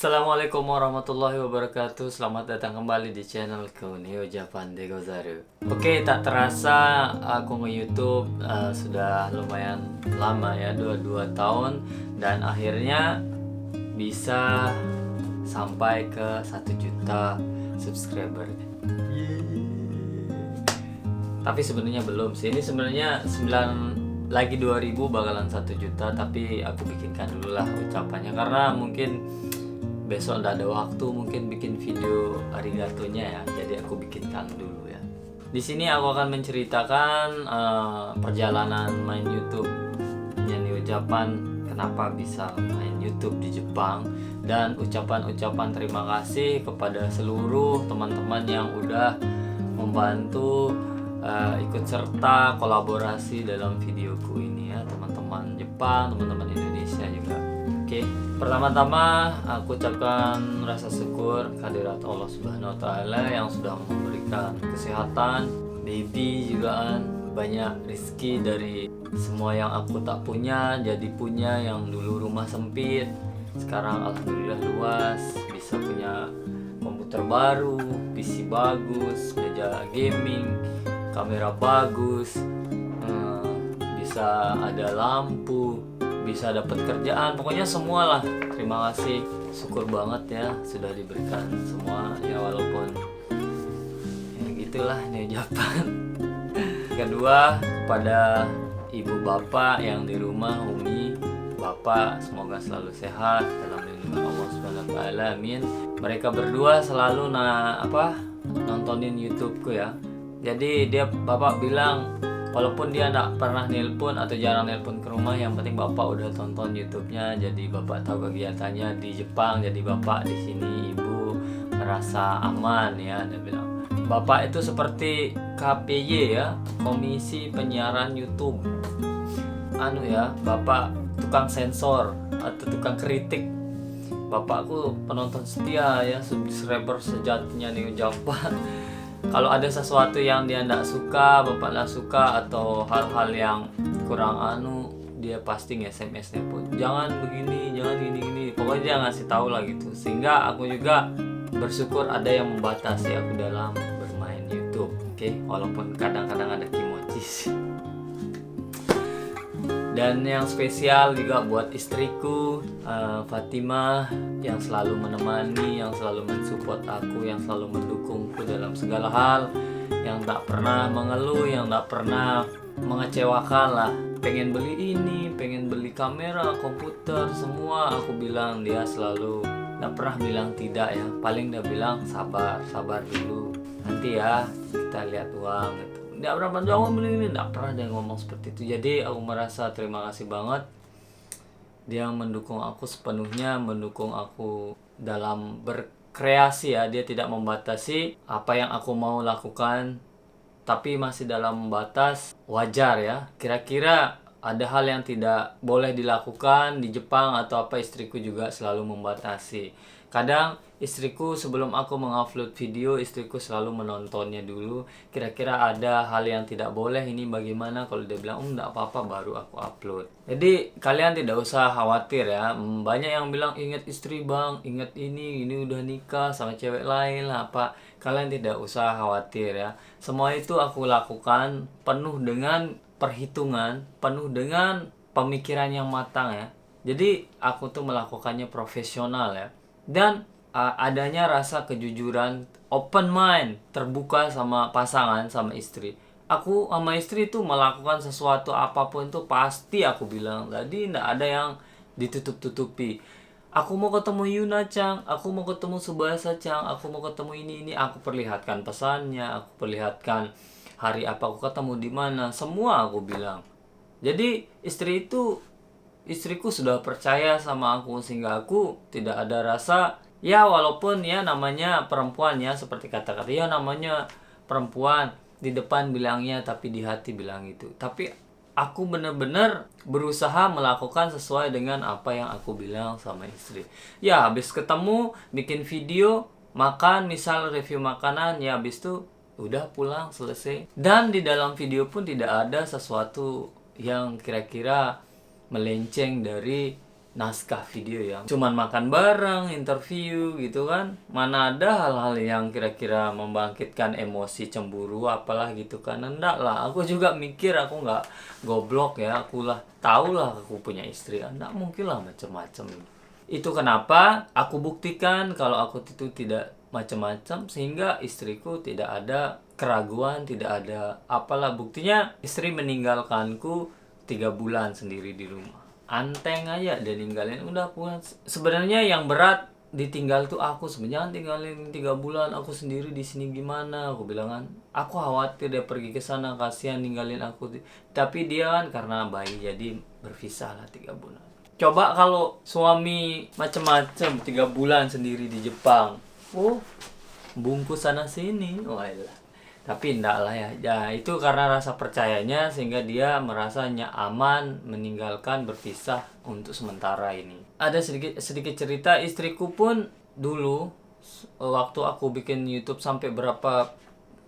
Assalamualaikum warahmatullahi wabarakatuh. Selamat datang kembali di channelku Neo Japan de Gozaru. Oke, tak terasa aku nge-YouTube sudah lumayan lama ya, 22 tahun, dan akhirnya bisa sampai ke 1 juta subscriber. Tapi sebenarnya belum sih. Ini sebenarnya 9 lagi 2000 bakalan 1 juta, tapi aku bikinkan dulu lah ucapannya karena mungkin besok nggak ada waktu mungkin bikin video arigatonya ya, jadi aku bikinkan dulu ya. Di sini aku akan menceritakan perjalanan main YouTube-nya Neo Japan, kenapa bisa main YouTube di Jepang, dan ucapan-ucapan terima kasih kepada seluruh teman-teman yang udah membantu ikut serta kolaborasi dalam videoku ini ya, teman-teman Jepang, teman-teman Indonesia juga. Oke, pertama-tama aku ucapkan rasa syukur kehadirat Allah Subhanahu wa taala yang sudah memberikan kesehatan, baby juga kan, banyak rezeki dari semua yang aku tak punya jadi punya, yang dulu rumah sempit sekarang alhamdulillah luas, bisa punya komputer baru, PC bagus, meja gaming, kamera bagus, bisa ada lampu, bisa dapat kerjaan, pokoknya semua lah. Terima kasih, syukur banget ya sudah diberikan semua ya, walaupun ya gitulah Neo Japan. Kedua, kepada ibu bapak yang di rumah, Umi, bapak, semoga selalu sehat dalam lindungan Allah Subhanahu wa taala, amin. Mereka berdua selalu nontonin YouTubeku ya. Jadi bapak bilang walaupun dia nggak pernah nelpon atau jarang nelpon ke rumah, yang penting bapak udah tonton YouTube-nya, jadi bapak tahu kegiatannya di Jepang, jadi bapak di sini ibu merasa aman ya. Dia bilang bapak itu seperti KPY ya, Komisi Penyiaran YouTube, bapak tukang sensor atau tukang kritik. Bapakku penonton setia ya, subscriber sejatinya Neo Japan. Kalau ada sesuatu yang dia tidak suka, bapak tidak suka, atau hal-hal yang kurang dia pasti nge-SMS pun, jangan begini, jangan gini, pokoknya dia ngasih tahu lah gitu. Sehingga aku juga bersyukur ada yang membatasi aku dalam bermain YouTube. Oke, walaupun kadang-kadang ada kimochi sih. Dan yang spesial juga buat istriku, Fatimah, yang selalu menemani, yang selalu mensupport aku, yang selalu mendukungku dalam segala hal, yang tak pernah mengeluh, yang tak pernah mengecewakan lah. Pengen beli ini, pengen beli kamera, komputer, semua aku bilang, dia selalu tak pernah bilang tidak ya. Paling dia bilang sabar dulu, nanti ya kita lihat uang gitu. Nggak pernah jangan beli ini, nggak pernah dia ngomong seperti itu. Jadi aku merasa terima kasih banget, dia mendukung aku sepenuhnya, mendukung aku dalam berkreasi ya. Dia tidak membatasi apa yang aku mau lakukan, tapi masih dalam batas wajar ya. Kira-kira ada hal yang tidak boleh dilakukan di Jepang atau apa, istriku juga selalu membatasi. Kadang istriku sebelum aku mengupload video, istriku selalu menontonnya dulu. Kira-kira ada hal yang tidak boleh, ini bagaimana? Kalau dia bilang enggak apa-apa, baru aku upload. Jadi kalian tidak usah khawatir ya. Banyak yang bilang ingat istri bang, ingat ini udah nikah sama cewek lain lah apa. Kalian tidak usah khawatir ya. Semua itu aku lakukan penuh dengan perhitungan, penuh dengan pemikiran yang matang ya. Jadi aku tuh melakukannya profesional ya. Dan adanya rasa kejujuran, open mind, terbuka sama pasangan, sama istri. Aku sama istri itu melakukan sesuatu apapun itu pasti aku bilang. Jadi tidak ada yang ditutup-tutupi. Aku mau ketemu Yuna Chang, aku mau ketemu Subasa Chang, aku mau ketemu ini, aku perlihatkan pesannya, aku perlihatkan hari apa aku ketemu di mana, semua aku bilang. Jadi istriku sudah percaya sama aku, sehingga aku tidak ada rasa ya, walaupun ya namanya perempuan ya, seperti kata-kata ya namanya perempuan, di depan bilangnya tapi di hati bilang itu. Tapi aku benar-benar berusaha melakukan sesuai dengan apa yang aku bilang sama istri. Ya habis ketemu, bikin video, makan, misal review makanan, ya habis itu udah pulang, selesai. Dan di dalam video pun tidak ada sesuatu yang kira-kira melenceng dari naskah video yang cuman makan bareng, interview gitu kan. Mana ada hal-hal yang kira-kira membangkitkan emosi cemburu apalah gitu kan. Enggak lah, aku juga mikir, aku nggak goblok ya, aku lah tahu lah aku punya istri, enggak mungkin lah macam-macam. Itu kenapa aku buktikan kalau aku itu tidak macam-macam, sehingga istriku tidak ada keraguan, tidak ada apalah. Buktinya istri meninggalkanku 3 bulan sendiri di rumah. Anteng aja dia ninggalin, udah pulang. Sebenarnya yang berat ditinggal tuh aku sebenarnya. Tinggalin 3 bulan aku sendiri di sini gimana, aku bilang kan. Aku khawatir dia pergi ke sana, kasihan ninggalin aku. Tapi dia kan karena bayi jadi berpisah lah 3 bulan. Coba kalau suami macem-macem 3 bulan sendiri di Jepang, bungkus sana sini, wailah. Tapi enggak lah ya. Ya itu karena rasa percayanya, sehingga dia merasa aman meninggalkan, berpisah untuk sementara ini. Ada sedikit cerita, istriku pun dulu waktu aku bikin YouTube sampai berapa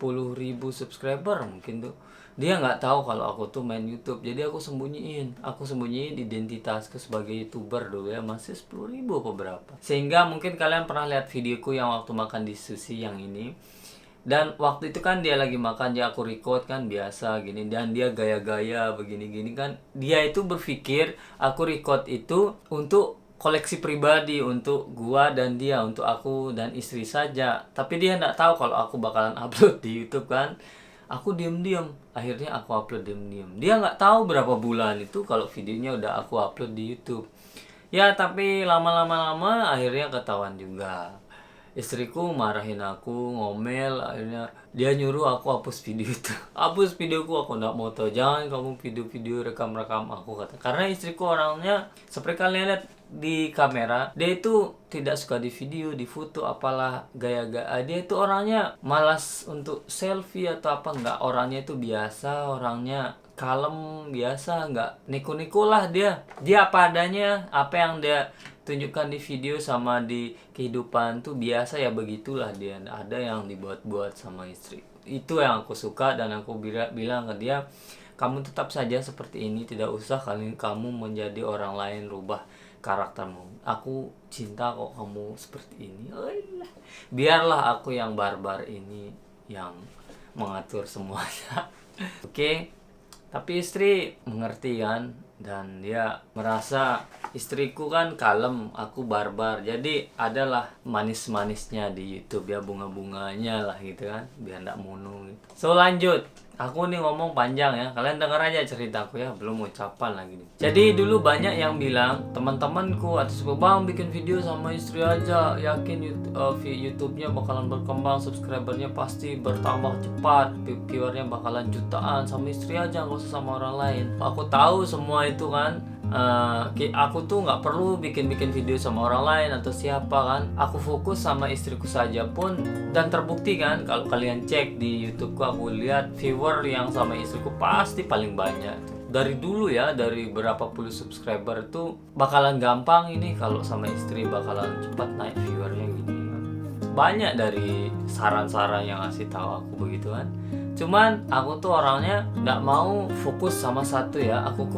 puluh ribu subscriber mungkin tuh, dia nggak tahu kalau aku tuh main YouTube. Jadi aku sembunyiin identitasku sebagai YouTuber dulu ya, masih 10.000 apa berapa. Sehingga mungkin kalian pernah lihat videoku yang waktu makan di sushi yang ini. Dan waktu itu kan dia lagi makan, dia aku record kan biasa gini, dan dia gaya-gaya begini-gini kan. Dia itu berpikir aku record itu untuk koleksi pribadi, untuk gua dan dia, untuk aku dan istri saja. Tapi dia nggak tahu kalau aku bakalan upload di YouTube kan. Aku diem-diem, akhirnya aku upload diem-diem. Dia nggak tahu berapa bulan itu kalau videonya udah aku upload di YouTube. Ya tapi lama-lama akhirnya ketahuan juga. Istriku marahin aku, ngomel, akhirnya dia nyuruh aku hapus video itu. Hapus videoku, aku nggak mau tahu, jangan kamu video-video rekam-rekam aku, kata. Karena istriku orangnya seperti kalian lihat di kamera, dia itu tidak suka di video, di foto, apalah gaya-gaya. Dia itu orangnya malas untuk selfie atau apa, nggak. Orangnya itu biasa, orangnya kalem, biasa, nggak neko-neko lah dia. Dia apa adanya, apa yang dia tunjukkan di video sama di kehidupan tuh biasa ya, begitulah dia. Ada yang dibuat-buat sama istri. Itu yang aku suka, dan aku bilang ke dia, kamu tetap saja seperti ini, tidak usah kamu menjadi orang lain, rubah karaktermu. Aku cinta kok kamu seperti ini. Biarlah aku yang barbar ini yang mengatur semuanya. Oke. Tapi istri mengerti kan, dan dia merasa istriku kan kalem, aku barbar. Jadi adalah manis-manisnya di YouTube ya, bunga-bunganya lah gitu kan, biar ndak mono gitu. So lanjut, aku nih ngomong panjang ya, kalian denger aja ceritaku ya, belum ucapan lagi nih. Jadi dulu banyak yang bilang, teman-temanku atau bang bikin video sama istri aja, yakin YouTube-nya bakalan berkembang, subscribernya pasti bertambah cepat, viewernya bakalan jutaan, sama istri aja, nggak usah sama orang lain. Aku tahu semua itu kan. Aku tuh nggak perlu bikin video sama orang lain atau siapa kan. Aku fokus sama istriku saja pun, dan terbukti kan kalau kalian cek di YouTubeku, aku lihat viewer yang sama istriku pasti paling banyak. Dari dulu ya, dari berapa puluh subscriber itu bakalan gampang ini kalau sama istri, bakalan cepat naik viewernya gitu. Banyak dari saran-saran yang ngasih tahu aku begitu kan. Cuman aku tuh orangnya nggak mau fokus sama satu ya. Aku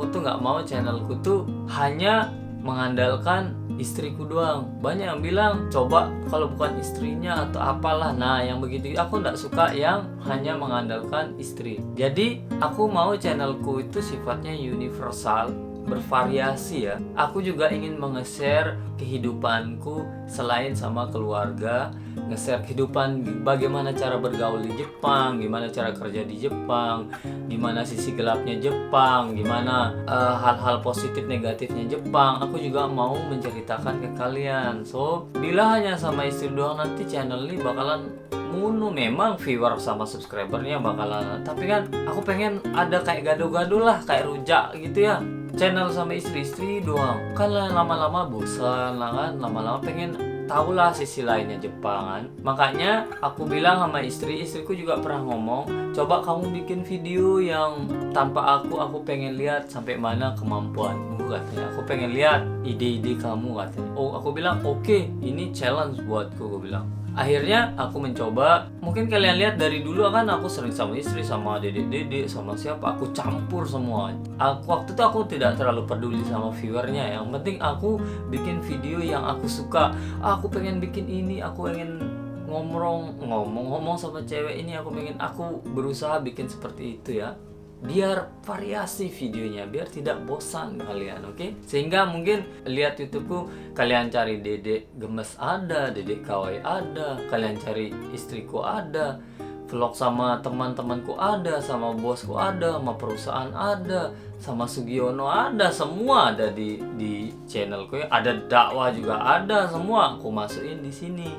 tuh nggak mau channelku tuh hanya mengandalkan istriku doang. Banyak yang bilang coba kalau bukan istrinya atau apalah. Nah yang begitu aku nggak suka yang hanya mengandalkan istri. Jadi aku mau channelku itu sifatnya universal, bervariasi ya. Aku juga ingin nge-share kehidupanku selain sama keluarga, nge-share kehidupan, bagaimana cara bergaul di Jepang, gimana cara kerja di Jepang, gimana sisi gelapnya Jepang, gimana hal-hal positif negatifnya Jepang. Aku juga mau menceritakan ke kalian. So bila hanya sama istri doang, nanti channel ini bakalan munu. Memang viewer sama subscribernya bakalan, tapi kan aku pengen ada kayak gado-gado lah, kayak rujak gitu ya. Channel sama istri doang kan lama-lama bosan lah kan, lama-lama pengen tahulah sisi lainnya Jepang kan. Makanya aku bilang sama istriku juga pernah ngomong, coba kamu bikin video yang tanpa aku pengen lihat sampai mana kemampuanmu, katanya. Aku pengen lihat ide-ide kamu, katanya. Oh, aku bilang oke, ini challenge buatku, aku bilang. Akhirnya aku mencoba, mungkin kalian lihat dari dulu kan aku sering sama istri, sama dedek-dedek, sama siapa, aku campur semua. Waktu itu aku tidak terlalu peduli sama viewernya, yang penting aku bikin video yang aku suka. Aku pengen bikin ini, aku pengen ngomong sama cewek ini, aku berusaha bikin seperti itu ya, biar variasi videonya, biar tidak bosan kalian, oke? Sehingga mungkin lihat YouTubeku, kalian cari dedek gemes ada, dedek kawai ada, kalian cari istriku ada, vlog sama teman-temanku ada, sama bosku ada, sama perusahaan ada, sama Sugiono ada, semua ada di channelku ya. Ada dakwah juga ada, semua aku masukin di sini.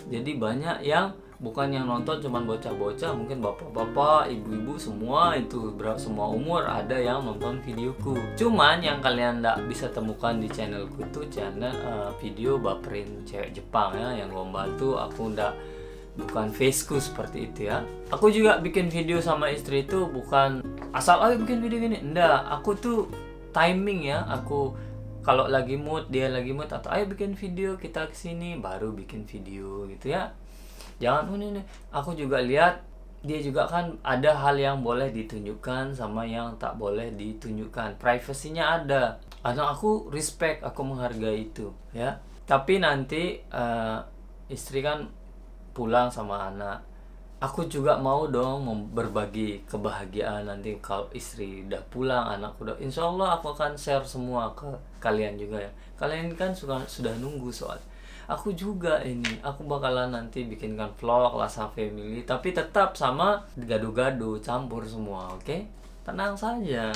Jadi banyak yang bukan yang nonton cuman bocah-bocah, mungkin bapak-bapak, ibu-ibu, semua itu semua umur ada yang nonton videoku. Cuman yang kalian nggak bisa temukan di channelku itu video baperin cewek Jepang ya, yang gombal tuh aku bukan faceku seperti itu ya. Aku juga bikin video sama istri itu bukan asal ayo bikin video gini, enggak. Aku tuh timing ya, aku kalau lagi mood, dia lagi mood, atau ayo bikin video kita kesini, baru bikin video gitu ya. Jangan ini aku juga lihat dia juga kan ada hal yang boleh ditunjukkan sama yang tak boleh ditunjukkan, privasinya ada. Aku respect, aku menghargai itu ya. Tapi nanti istri kan pulang sama anak, aku juga mau dong berbagi kebahagiaan nanti kalau istri udah pulang, anak udah, insya Allah aku akan share semua ke kalian juga ya. Kalian kan sudah nunggu soal. Aku juga aku bakalan nanti bikinkan vlog Lasa Family, tapi tetap sama gado-gado, campur semua, oke? Tenang saja.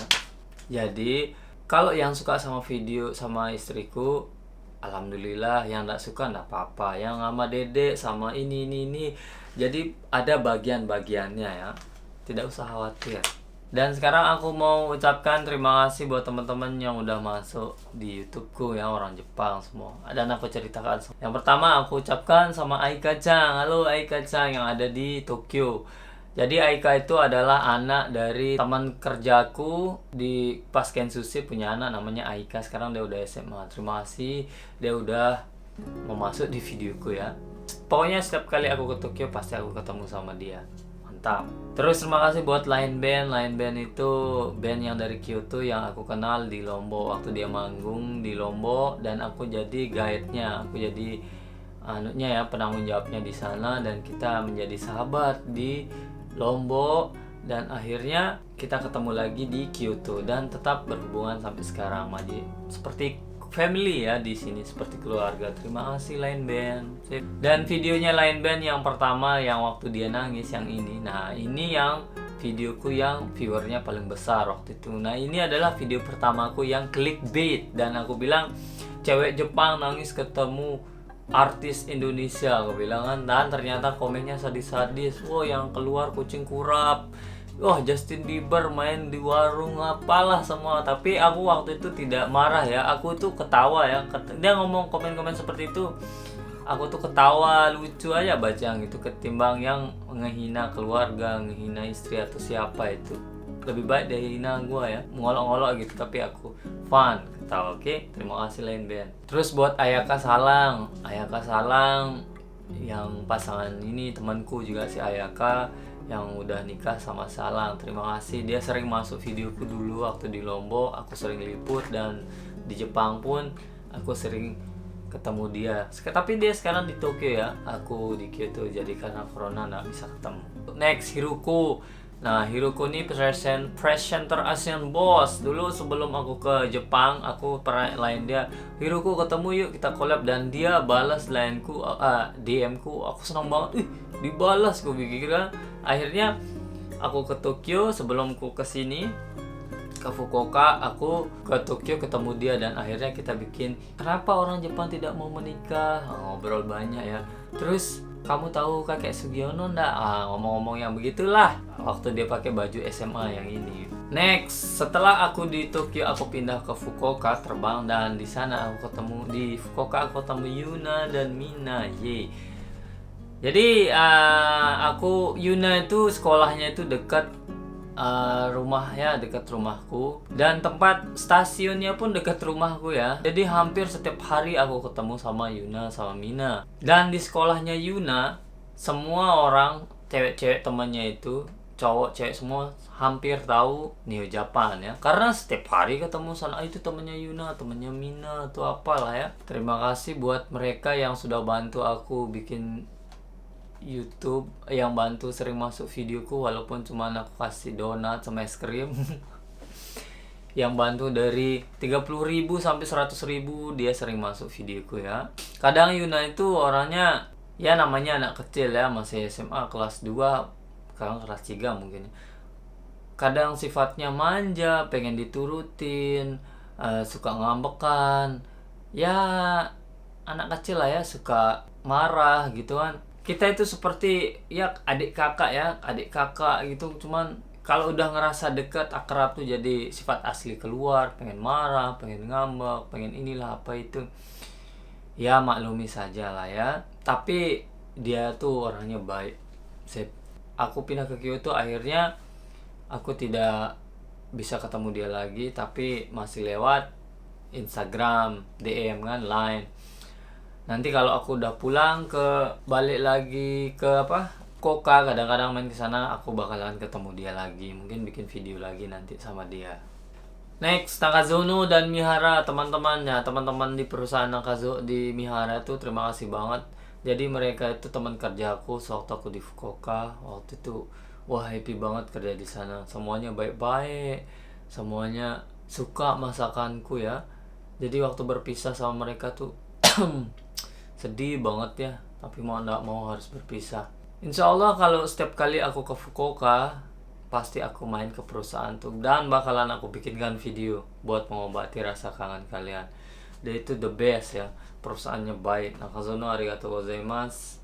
Jadi kalau yang suka sama video sama istriku, alhamdulillah. Yang nggak suka nggak apa-apa. Yang sama dedek sama ini. Jadi ada bagian-bagiannya ya. Tidak usah khawatir. Dan sekarang aku mau ucapkan terima kasih buat teman-teman yang udah masuk di YouTubeku ya, orang Jepang semua. Dan aku ceritakan. Yang pertama aku ucapkan sama Aika-chan. Halo Aika-chan yang ada di Tokyo. Jadi Aika itu adalah anak dari teman kerjaku di Pasken Sushi, punya anak namanya Aika. Sekarang dia udah SMA. Terima kasih dia udah mau masuk di videoku ya. Pokoknya setiap kali aku ke Tokyo pasti aku ketemu sama dia. Mantap. Terus terima kasih buat Line Band itu band yang dari Kyoto yang aku kenal di Lombok waktu dia manggung di Lombok, dan aku jadi guide-nya, aku jadi penanggung jawabnya di sana, dan kita menjadi sahabat di Lombok, dan akhirnya kita ketemu lagi di Kyoto dan tetap berhubungan sampai sekarang, Maji. Seperti family ya di sini, seperti keluarga. Terima kasih Line Band. Dan videonya Line Band yang pertama yang waktu dia nangis yang ini. Nah, ini yang videoku yang viewernya paling besar waktu itu. Nah, ini adalah video pertamaku yang clickbait, dan aku bilang cewek Jepang nangis ketemu artis Indonesia, aku bilang kan. Dan ternyata komennya sadis-sadis. Yang keluar kucing kurap. Justin Bieber main di warung, apalah semua. Tapi aku waktu itu tidak marah ya. Aku tuh ketawa ya. Dia ngomong komen-komen seperti itu, aku tuh ketawa, lucu aja baca yang itu, ketimbang yang ngehina keluarga, ngehina istri atau siapa itu. Lebih baik dia hina gue ya, ngolok-ngolok gitu, tapi aku fun, ketawa. Oke? Terima kasih Line Band. Terus buat Ayaka Salang yang pasangan ini temanku juga, si Ayaka yang udah nikah sama Salang. Terima kasih, dia sering masuk videoku dulu waktu di Lombok, aku sering liput, dan di Jepang pun aku sering ketemu dia. Tapi dia sekarang di Tokyo ya, aku di Kyoto, jadi karena corona nggak bisa ketemu. Next, Hiruko. Nah, Hiruko ini presenter Asian Boss. Dulu sebelum aku ke Jepang, aku pernah line dia, Hiruko ketemu yuk kita collab, dan dia balas lineku, DM-ku. Aku senang banget, dibalas, gue pikir kan. Akhirnya aku ke Tokyo, sebelum aku ke sini ke Fukuoka, aku ke Tokyo ketemu dia, dan akhirnya kita bikin kenapa orang Jepang tidak mau menikah, ngobrol banyak ya. Terus kamu tahu kakek Sugiono ndak? Ngomong-ngomong yang begitulah waktu dia pakai baju SMA yang ini. Next, setelah aku di Tokyo, aku pindah ke Fukuoka, terbang, dan di sana di Fukuoka aku ketemu Yuna dan Mina. Jadi Yuna itu sekolahnya itu dekat rumahnya dekat rumahku, dan tempat stasiunnya pun dekat rumahku ya. Jadi hampir setiap hari aku ketemu sama Yuna sama Mina. Dan di sekolahnya Yuna, semua orang cewek-cewek temannya itu, cowok cewek semua hampir tahu Neo Japan ya, karena setiap hari ketemu sana, itu temennya Yuna, temennya Mina atau apalah ya. Terima kasih buat mereka yang sudah bantu aku bikin YouTube, yang bantu sering masuk videoku walaupun cuma aku kasih donat sama es krim. Yang bantu dari 30.000 sampai 100.000 dia sering masuk videoku ya. Kadang Yuna itu orangnya ya namanya anak kecil ya, masih SMA kelas 2, sekarang kelas 3 mungkin. Kadang sifatnya manja, pengen diturutin, suka ngambekan. Ya anak kecil lah ya, suka marah gitu kan. Kita itu seperti ya adik kakak gitu. Cuman kalau udah ngerasa deket, akrab tuh jadi sifat asli keluar, pengen marah, pengen ngambek, pengen inilah apa itu. Ya maklumi saja lah ya. Tapi dia tuh orangnya baik. Aku pindah ke Kyoto, akhirnya aku tidak bisa ketemu dia lagi, tapi masih lewat Instagram, DM kan, Line. Nanti kalau aku udah pulang balik lagi ke Fukuoka, kadang-kadang main ke sana, aku bakalan ketemu dia lagi, mungkin bikin video lagi nanti sama dia. Next, Nakazono dan Mihara, teman-temannya, teman-teman di perusahaan Nakazono di Mihara tuh terima kasih banget. Jadi mereka itu teman kerjaku sewaktu aku di Fukuoka. Waktu itu wah happy banget kerja di sana. Semuanya baik-baik, semuanya suka masakanku ya. Jadi waktu berpisah sama mereka tuh sedih banget ya. Tapi mau nggak mau harus berpisah. Insya Allah kalau setiap kali aku ke Fukuoka, pasti aku main ke perusahaan tuh, dan bakalan aku bikinkan video buat mengobati rasa kangen kalian. Dia itu the best ya, perusahaannya baik. Nakazono arigatou gozaimasu.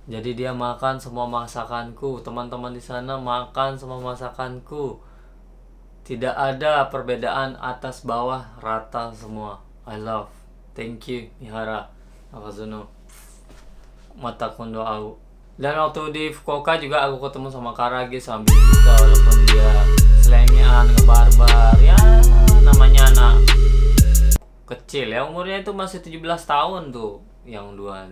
Jadi dia makan semua masakanku, teman-teman di sana makan semua masakanku. Tidak ada perbedaan atas bawah, rata semua. I love. Thank you Mihara, Nakazono. Mata kondo au. Dan waktu di Fukuoka juga aku ketemu sama Karage sama Bizika, walaupun dia selengean, ngebarbar. Ya namanya anak kecil ya, umurnya itu masih 17 tahun tuh yang dua.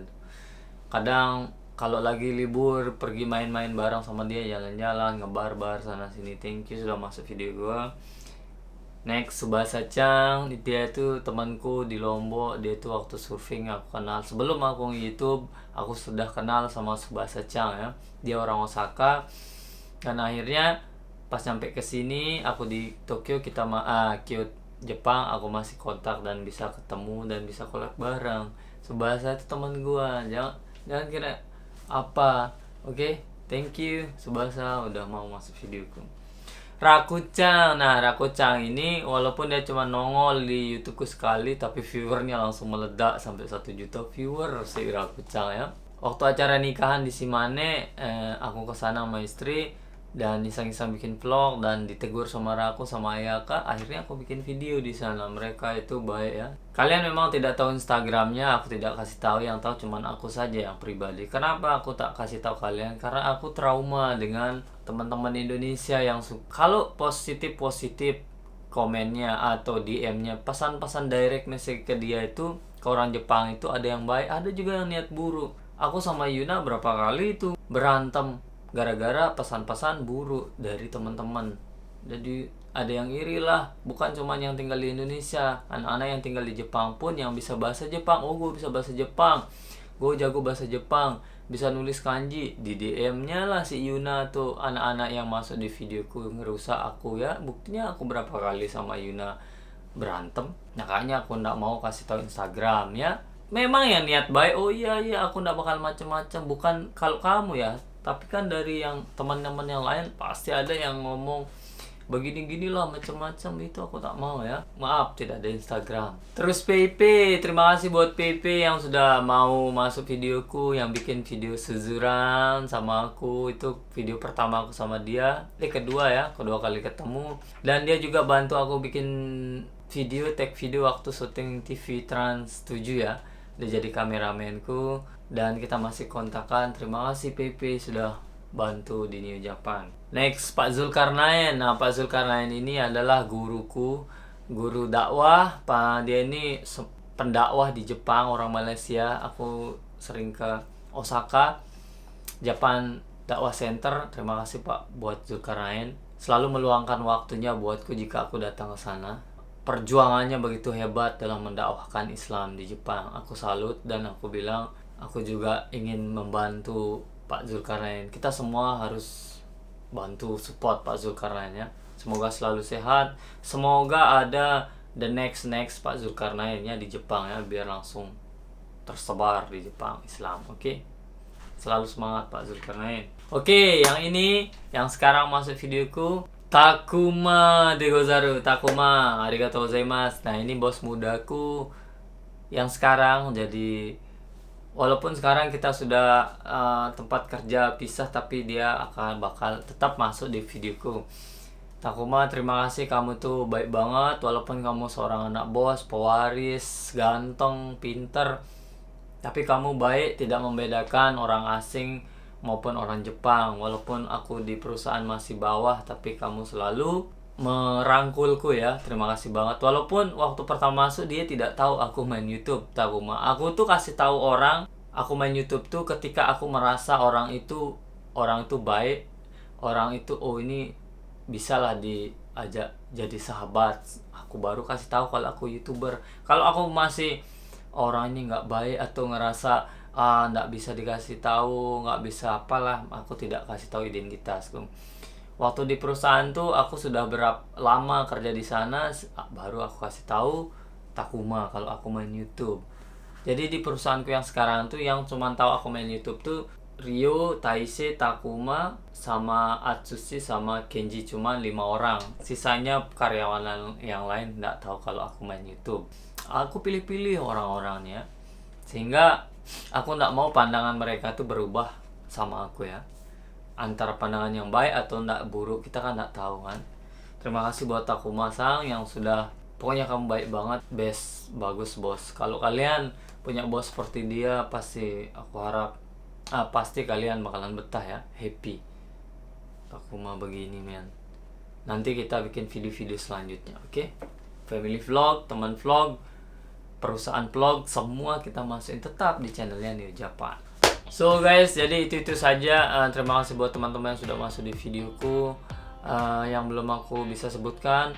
Kadang kalau lagi libur pergi main-main bareng sama dia, jalan-jalan, ngebarbar sana sini. Thank you sudah masuk video gua. Next, Subasa Chang, dia itu temanku di Lombok. Dia itu waktu surfing aku kenal. Sebelum aku YouTube, aku sudah kenal sama Subasa Chang ya. Dia orang Osaka. Dan akhirnya pas nyampe ke sini, aku di Tokyo, Kyoto, Jepang, aku masih kontak dan bisa ketemu dan bisa collab bareng. Subasa itu teman gua. Jangan kira apa. Oke, thank you Subasa udah mau masuk videoku. Rakucang. Nah, Rakucang ini walaupun dia cuma nongol di YouTubeku sekali, tapi viewernya langsung meledak sampai 1 juta viewer si Rakucang ya. Waktu acara nikahan di Shimane, aku kesana sama istri dan iseng-iseng bikin vlog dan ditegur sama Raku sama Ayaka. Akhirnya aku bikin video di sana. Mereka itu baik ya. Kalian memang tidak tahu Instagramnya, aku tidak kasih tahu. Yang tahu cuman aku saja yang pribadi. Kenapa aku tak kasih tahu kalian? Karena aku trauma dengan teman-teman Indonesia yang kalau positif komennya atau DM-nya, pesan-pesan direct message ke dia itu, ke orang Jepang itu ada yang baik, ada juga yang niat buruk. Aku sama Yuna berapa kali itu berantem gara-gara pesan-pesan buruk dari teman-teman. Jadi ada yang iri lah, bukan cuma yang tinggal di Indonesia, anak-anak yang tinggal di Jepang pun yang bisa bahasa Jepang. Oh, gue bisa bahasa Jepang, gue jago bahasa Jepang, bisa nulis kanji. Di DM-nya lah si Yuna tuh, anak-anak yang masuk di videoku ngerusak aku ya. Buktinya aku berapa kali sama Yuna berantem. Makanya aku ndak mau kasih tahu Instagram ya. Memang ya niat baik, oh iya aku ndak bakal macem-macem. Bukan kalau kamu ya, tapi kan dari yang teman-teman yang lain pasti ada yang ngomong begini-gini lah macam-macam. Itu aku tak mau ya. Maaf tidak ada Instagram. Terus PP, terima kasih buat PP yang sudah mau masuk videoku, yang bikin video suzuran sama aku. Itu video pertama aku sama dia. Kedua kali ketemu. Dan dia juga bantu aku bikin video, tag video waktu syuting TV Trans 7 ya. Dia jadi kameramenku dan kita masih kontakan. Terima kasih PP sudah bantu di New Japan. Next, Pak Zulkarnain. Nah, Pak Zulkarnain ini adalah guruku, guru dakwah. Dia ini pendakwah di Jepang, orang Malaysia. Aku sering ke Osaka, Japan Dakwah Center. Terima kasih Pak buat Zulkarnain. Selalu meluangkan waktunya buatku jika aku datang ke sana. Perjuangannya begitu hebat dalam mendakwahkan Islam di Jepang. Aku salut dan aku bilang aku juga ingin membantu Pak Zulkarnain. Kita semua harus bantu support Pak Zulkarnain ya. Semoga selalu sehat. Semoga ada the next Pak Zulkarnain ya di Jepang ya, biar langsung tersebar di Jepang Islam. Oke? Selalu semangat Pak Zulkarnain. Oke, yang ini yang sekarang masuk videoku, Takuma de gozaru. Takuma, arigatou gozaimasu. Nah, ini bos mudaku yang sekarang. Jadi walaupun sekarang kita sudah tempat kerja pisah, tapi dia bakal tetap masuk di videoku. Takuma, terima kasih, kamu tuh baik banget. Walaupun kamu seorang anak bos, pewaris, ganteng, pinter, tapi kamu baik, tidak membedakan orang asing maupun orang Jepang. Walaupun aku di perusahaan masih bawah, tapi kamu selalu merangkulku ya. Terima kasih banget. Walaupun waktu pertama masuk dia tidak tahu aku main YouTube, Takuma. Aku tuh kasih tahu orang aku main YouTube tuh ketika aku merasa orang itu baik, orang itu ini bisa lah diajak jadi sahabat. Aku baru kasih tahu kalau aku YouTuber. Kalau aku masih orangnya nggak baik atau ngerasa nggak bisa dikasih tahu, nggak bisa apalah, aku tidak kasih tahu identitasku. Waktu di perusahaan tuh aku sudah lama kerja di sana, baru aku kasih tahu Takuma kalau aku main YouTube. Jadi di perusahaanku yang sekarang tuh yang cuma tahu aku main YouTube tuh Ryo, Taise, Takuma, sama Atsushi, sama Kenji, cuma 5 orang. Sisanya karyawan yang lain nggak tahu kalau aku main YouTube. Aku pilih-pilih orang-orangnya, sehingga aku nggak mau pandangan mereka tuh berubah sama aku ya. Antara pandangan yang baik atau nggak buruk, kita kan nggak tahu kan. Terima kasih buat Takuma-san yang sudah, pokoknya kamu baik banget, best, bagus bos. Kalau kalian punya bos seperti dia, pasti aku harap pasti kalian bakalan betah ya, happy. Takuma begini men. Nanti kita bikin video-video selanjutnya, oke? Family vlog, teman vlog, perusahaan vlog, semua kita masukin tetap di channelnya New Japan. So guys, jadi itu saja. Terima kasih buat teman-teman yang sudah masuk di videoku. Yang belum aku bisa sebutkan,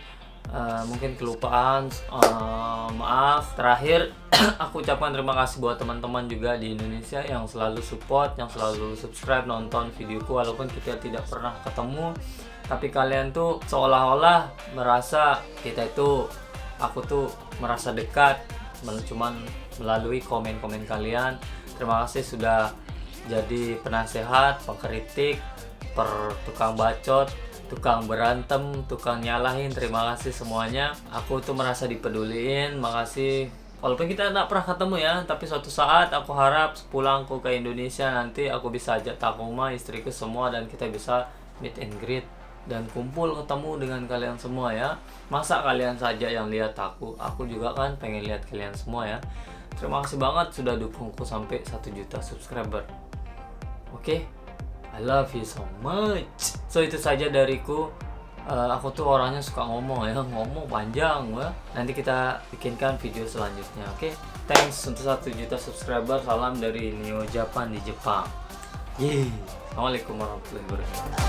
mungkin kelupaan, maaf. Terakhir aku ucapkan terima kasih buat teman-teman juga di Indonesia yang selalu support, yang selalu subscribe, nonton videoku walaupun kita tidak pernah ketemu, tapi kalian tuh seolah-olah merasa aku tuh merasa dekat cuman melalui komen-komen kalian. Terima kasih sudah jadi penasehat, pengkritik, tukang bacot, tukang berantem, tukang nyalahin. Terima kasih semuanya. Aku tuh merasa dipeduliin. Makasih. Walaupun kita tidak pernah ketemu ya, tapi suatu saat aku harap pulangku ke Indonesia nanti aku bisa ajak Takuma, istriku semua, dan kita bisa meet and greet dan kumpul ketemu dengan kalian semua ya. Masa kalian saja yang lihat aku juga kan pengen lihat kalian semua ya. Terima kasih banget sudah dukungku sampai 1 juta subscriber. Oke? I love you so much. So itu saja dariku. Aku tuh orangnya suka ngomong panjang ya. Nanti kita bikinkan video selanjutnya, oke? Thanks untuk 1 juta subscriber. Salam dari New Japan di Jepang. Assalamualaikum warahmatullahi wabarakatuh.